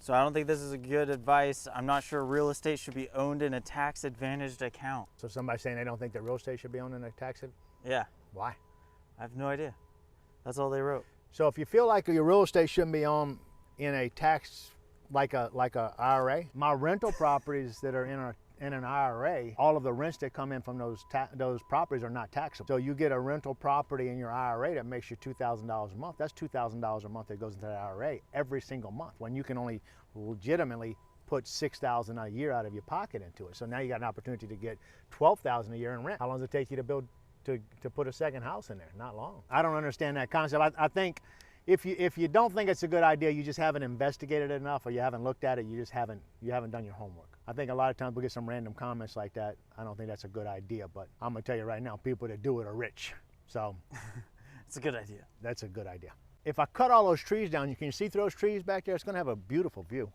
So I don't think this is a good advice. I'm not sure real estate should be owned in a tax-advantaged account. So somebody's saying they don't think that real estate should be owned in a tax? Yeah. Why? I have no idea. That's all they wrote. So if you feel like your real estate shouldn't be owned in a tax, like a IRA, my rental properties that are in an IRA, all of the rents that come in from those properties are not taxable. So you get a rental property in your IRA that makes you $2,000 a month. That's $2,000 a month that goes into the IRA every single month, when you can only legitimately put $6,000 a year out of your pocket into it. So now you got an opportunity to get $12,000 a year in rent. How long does it take you to build to put a second house in there? Not long. I don't understand that concept. I think if you don't think it's a good idea, you just haven't investigated it enough, or you haven't looked at it, you haven't done your homework. I think a lot of times we get some random comments like that. I don't think that's a good idea, but I'm gonna tell you right now, people that do it are rich. So It's a good idea. that's a good idea. If I cut all those trees down, you can see through those trees back there, it's gonna have a beautiful view.